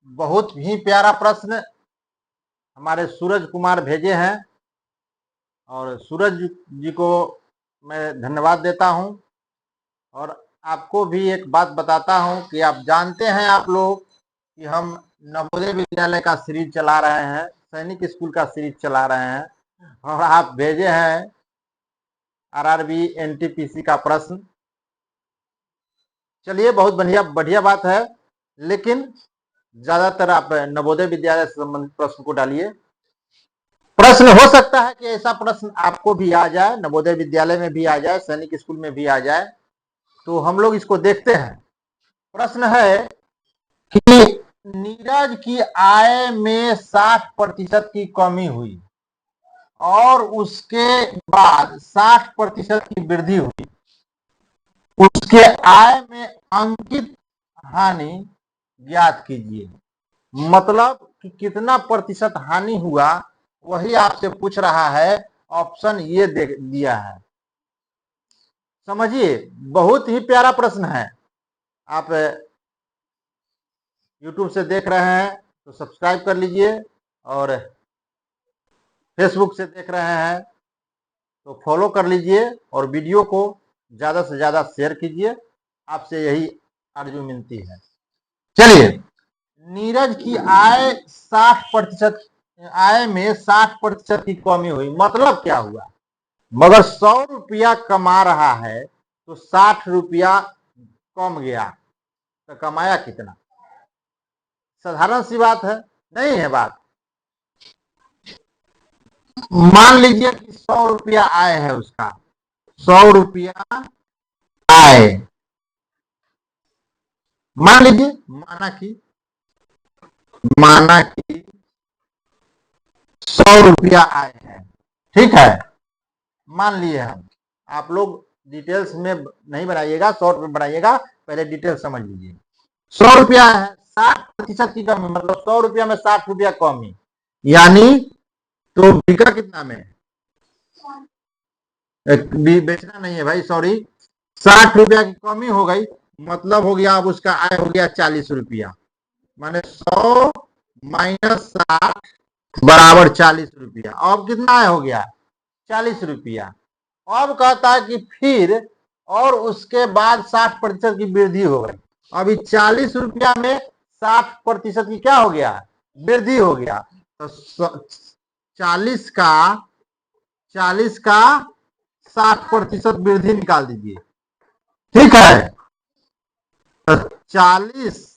बहुत ही प्यारा प्रश्न हमारे सूरज कुमार भेजे हैं और सूरज जी को मैं धन्यवाद देता हूं। और आपको भी एक बात बताता हूं कि आप जानते हैं आप लोग कि हम नवोदय विद्यालय का सीरीज चला रहे हैं, सैनिक स्कूल का सीरीज चला रहे हैं और आप भेजे हैं आरआरबी एनटीपीसी का प्रश्न। चलिए, बहुत बढ़िया बात है, लेकिन ज्यादातर आप नवोदय विद्यालय से संबंधित प्रश्न को डालिए। प्रश्न हो सकता है कि ऐसा प्रश्न आपको भी आ जाए, नवोदय विद्यालय में भी आ जाए, सैनिक स्कूल में भी आ जाए, तो हम लोग इसको देखते हैं। प्रश्न है कि नीरज की आय में 60% की कमी हुई और उसके बाद 60% की वृद्धि हुई, उसके आय में अंकित हानि ज्ञात कीजिए। मतलब कि कितना प्रतिशत हानि हुआ वही आपसे पूछ रहा है। ऑप्शन ये दिया है। समझिए, बहुत ही प्यारा प्रश्न है। आप YouTube से देख रहे हैं तो सब्सक्राइब कर लीजिए और फेसबुक से देख रहे हैं तो फॉलो कर लीजिए और वीडियो को ज्यादा से ज्यादा शेयर कीजिए। आपसे यही आरजू मिलती है। चलिए, नीरज की आय 60%, आय में 60% की कमी हुई, मतलब क्या हुआ? मगर 100 रुपया कमा रहा है तो 60 रुपया कम गया, तो कमाया कितना? साधारण सी बात है, नहीं है बात? मान लीजिए कि 100 रुपया आय है उसका, 100 रुपया आय, मान लीजिए, माना कि 100 रुपया आय है, ठीक है, मान लिए हम। आप लोग डिटेल्स में नहीं बनाइएगा, शॉर्ट में बनाइएगा, पहले डिटेल समझ लीजिए। 100 रुपया है, 60% की कमी, मतलब 100 रुपया में 60 रुपया कमी, यानी तो बिका कितना में? बेचना नहीं है भाई, सॉरी, 60 रुपया की कमी हो गई, मतलब हो गया अब उसका आय हो गया 40 रुपया, माने 100 माइनस 60 बराबर 40 रुपया। अब कितना आय हो गया? 40 रुपया। अब कहता है कि फिर और उसके बाद 60% की वृद्धि हो गई। अभी 40 रुपया में 60% की क्या हो गया? वृद्धि हो गया। तो 40 का 60% वृद्धि निकाल दीजिए, ठीक है? तो 40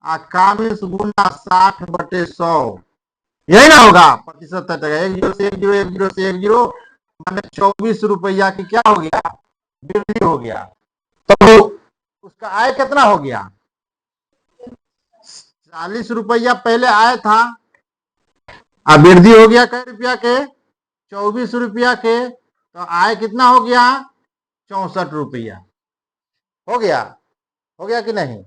21 गुना 60/100, यही ना होगा? प्रतिशत तक 1 0 से 1 0, 1 0 से 1 0, माने 24 रुपया की क्या हो गया? वृद्धि हो गया। तो उसका आय कितना हो गया? 40 रुपया पहले आय था, अब वृद्धि हो गया कै रुपया के? 24 रुपया के। तो आय कितना हो गया? 64 रुपया हो गया। हो गया कि नहीं?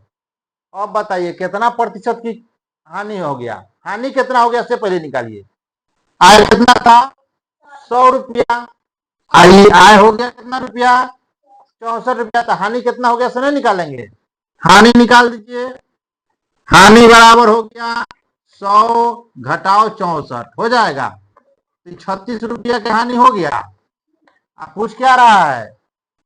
अब बताइए कितना प्रतिशत की हानि हो गया? हानि कितना हो गया से पहले निकालिए। आय कितना था? 100 रुपया। आय हो गया कितना रुपया? 64 रुपया। तो हानि कितना हो गया से नहीं निकालेंगे? हानि निकाल दीजिए। हानि बराबर हो गया 100 घटाओ 64, हो जाएगा। 36 रुपया की हानि हो गया। आप पूछ क्या रहा है?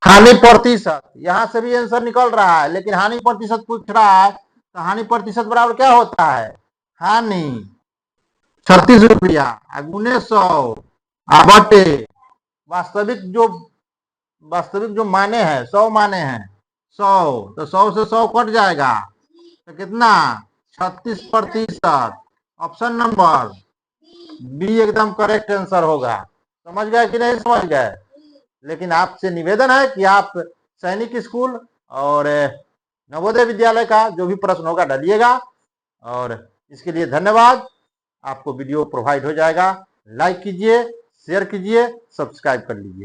हानि प्रतिशत। यहां से भी आंसर निकल रहा है, लेकिन हानि प्रतिशत पूछ रहा है, तो हानि प्रतिशत बराबर क्या होता है? हानि 36 रुपया गुने 100 बटे वास्तविक जो माने हैं, 100 माने हैं, 100, तो 100 से 100 कट जाएगा, तो कितना? 36%। ऑप्शन नंबर बी एकदम करेक्ट आंसर होगा। समझ गए कि नहीं समझ गए? लेकिन आपसे निवेदन है कि आप सैनिक स्कूल और नवोदय विद्यालय का जो भी प्रश्न होगा डालिएगा। और इसके लिए धन्यवाद। आपको वीडियो प्रोवाइड हो जाएगा। लाइक कीजिए, शेयर कीजिए, सब्सक्राइब कर लीजिए।